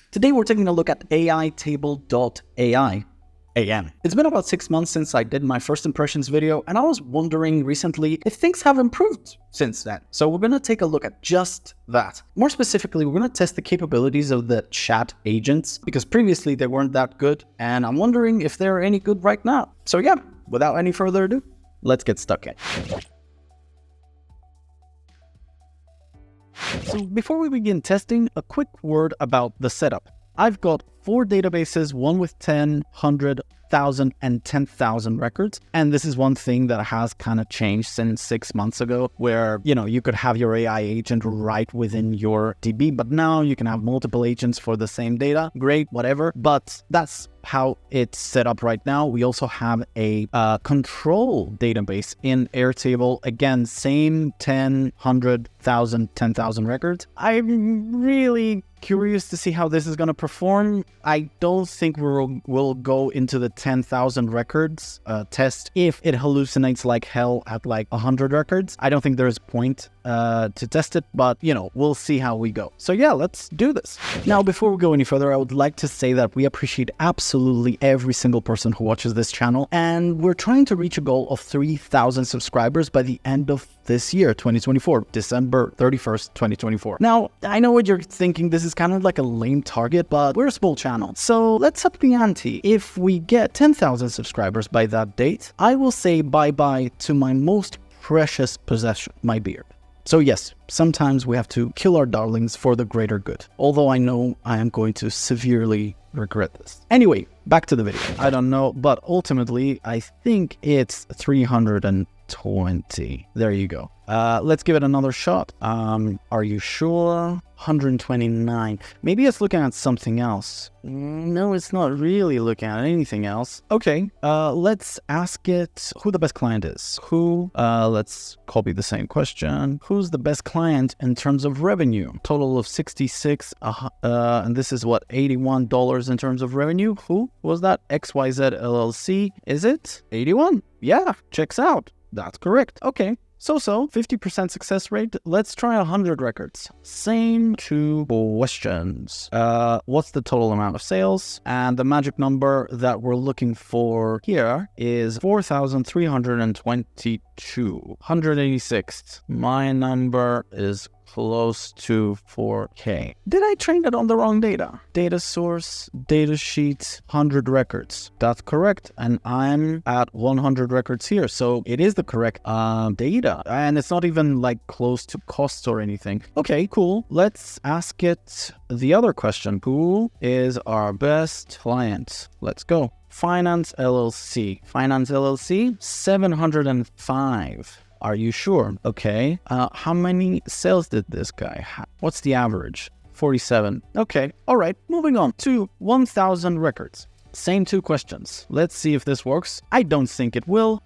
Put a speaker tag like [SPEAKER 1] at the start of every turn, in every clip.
[SPEAKER 1] Today we're taking a look at Aitable.ai. AM. It's been about 6 months since I did my first impressions video, and I was wondering recently if things have improved since then. So we're going to take a look at just that. More specifically, we're going to test the capabilities of the chat agents, because previously they weren't that good, and I'm wondering if they're any good right now. So yeah, without any further ado, let's get stuck in. So before we begin testing, a quick word about the setup. I've got 4 databases, one with 10, 100, 1,000, and 10,000 records. And this is one thing that has kind of changed since 6 months ago, where, you could have your AI agent right within your DB, but now you can have multiple agents for the same data. Great, whatever. But that's how it's set up right now. We also have a control database in Airtable. Again, same 10, 100, 1,000, 10,000 records. I'm really curious to see how this is going to perform. I don't think we'll go into the 10,000 records test if it hallucinates like hell at like 100 records. I don't think there's a point to test it, but we'll see how we go. So yeah, let's do this. Now, before we go any further, I would like to say that we appreciate absolutely every single person who watches this channel, and we're trying to reach a goal of 3,000 subscribers by the end of this year, 2024, December 31st, 2024. Now, I know what you're thinking, this is kind of like a lame target, but we're a small channel, so let's up the ante. If we get 10,000 subscribers by that date, I will say bye-bye to my most precious possession, my beard. So yes, sometimes we have to kill our darlings for the greater good, although I know I am going to severely regret this. Anyway, back to the video. I don't know, but ultimately, I think it's 320. There you go. Let's give it another shot. Are you sure? 129. Maybe it's looking at something else. No, it's not really looking at anything else. Okay, let's ask it who the best client is. Let's copy the same question. Who's the best client in terms of revenue? Total of 66, and this is what, $81 in terms of revenue? Who was that? XYZ LLC. Is it 81? Yeah, checks out. That's correct. Okay. So 50% success rate. Let's try 100 records. Same 2 questions. What's the total amount of sales? And the magic number that we're looking for here is 4,322. 186th. My number is close to 4K. Did I train it on the wrong data? Data source, data sheet, 100 records. That's correct. And I'm at 100 records here. So it is the correct data. And it's not even like close to costs or anything. Okay, cool. Let's ask it the other question. Who is our best client? Let's go. Finance LLC. Finance LLC, 705. Are you sure? Okay. How many sales did this guy have? What's the average? 47. Okay. All right. Moving on to 1,000 records. Same 2 questions. Let's see if this works. I don't think it will.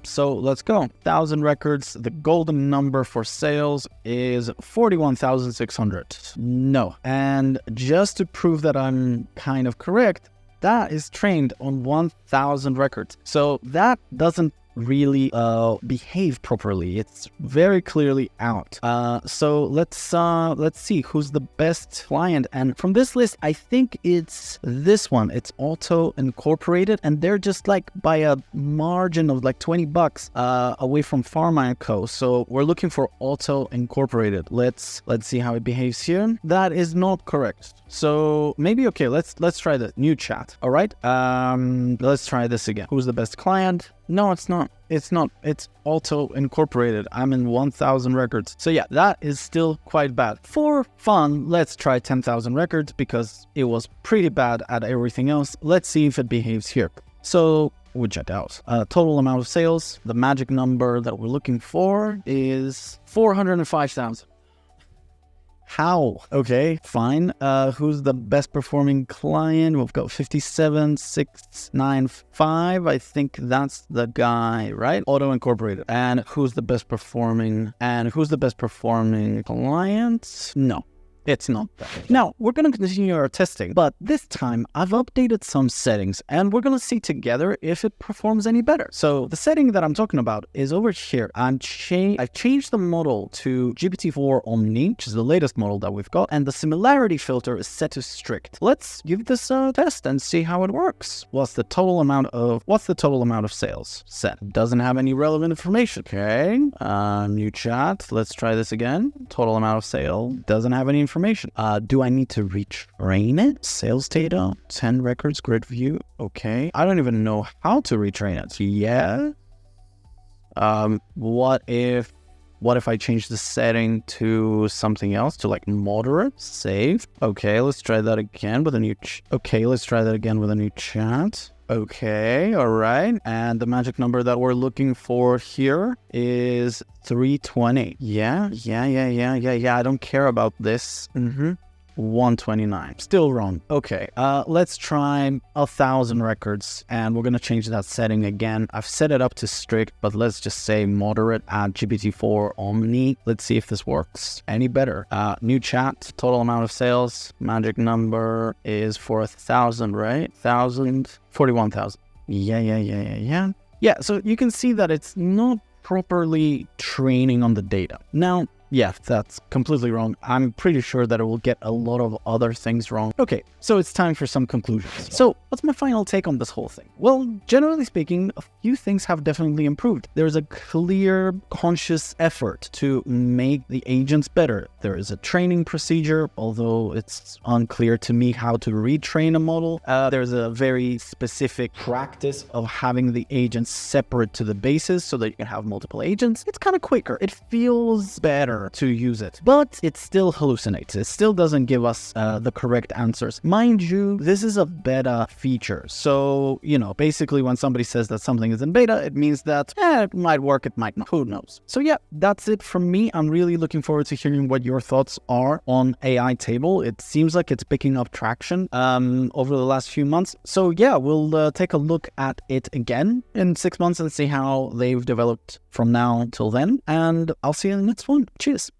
[SPEAKER 1] So let's go. 1,000 records. The golden number for sales is 41,600. No. And just to prove that I'm kind of correct, that is trained on 1,000 records. So that doesn't really behave properly. It's very clearly out. So let's see who's the best client. And from this list, I think it's this one. It's Auto Incorporated, and they're just like by a margin of like $20 away from Pharma & Co. So we're looking for Auto Incorporated. Let's see how it behaves here. That is not correct. So maybe, okay, let's try the new chat. All right. Let's try this again. Who's the best client? No, it's not. It's not. It's Auto Incorporated. I'm in 1,000 records. So yeah, that is still quite bad. For fun, let's try 10,000 records because it was pretty bad at everything else. Let's see if it behaves here. So we check out total amount of sales. The magic number that we're looking for is 405,000. How? Okay, fine. Who's the best performing client? We've got 57,695. I think that's the guy, right? Auto Incorporated. And who's the best performing? And who's the best performing client? No. It's not bad. Now, we're going to continue our testing, but this time I've updated some settings and we're going to see together if it performs any better. So the setting that I'm talking about is over here. I've changed the model to GPT-4 Omni, which is the latest model that we've got, and the similarity filter is set to strict. Let's give this a test and see how it works. What's the total amount of sales? Set. Doesn't have any relevant information. Okay. New chat. Let's try this again. Total amount of sale. Doesn't have any information. Do I need to retrain it? Sales data, 10 records, grid view. Okay. I don't even know how to retrain it. Yeah. What if I change the setting to something else, to like moderate? Save. Okay, let's try that again with a new chat. Okay, all right. And the magic number that we're looking for here is 320. Yeah. I don't care about this. 129. Still wrong. Okay, let's try 1,000 records, and we're going to change that setting again. I've set it up to strict, but let's just say moderate at GPT-4 Omni. Let's see if this works any better. New chat, total amount of sales, magic number is for 1,000, right? 1,000, 41,000. Yeah, so you can see that it's not properly training on the data. Now, yeah, that's completely wrong. I'm pretty sure that it will get a lot of other things wrong. Okay, so it's time for some conclusions. So what's my final take on this whole thing? Well, generally speaking, a few things have definitely improved. There's a clear, conscious effort to make the agents better. There is a training procedure, although it's unclear to me how to retrain a model. There's a very specific practice of having the agents separate to the bases so that you can have multiple agents. It's kind of quicker. It feels better to use it, but it still hallucinates. It still doesn't give us the correct answers. Mind you, this is a beta feature. So, basically when somebody says that something is in beta, it means that it might work, it might not. Who knows? So yeah, that's it from me. I'm really looking forward to hearing what your thoughts are on Aitable. It seems like it's picking up traction over the last few months. So yeah, we'll take a look at it again in 6 months and see how they've developed from now till then. And I'll see you in the next one. Cheers.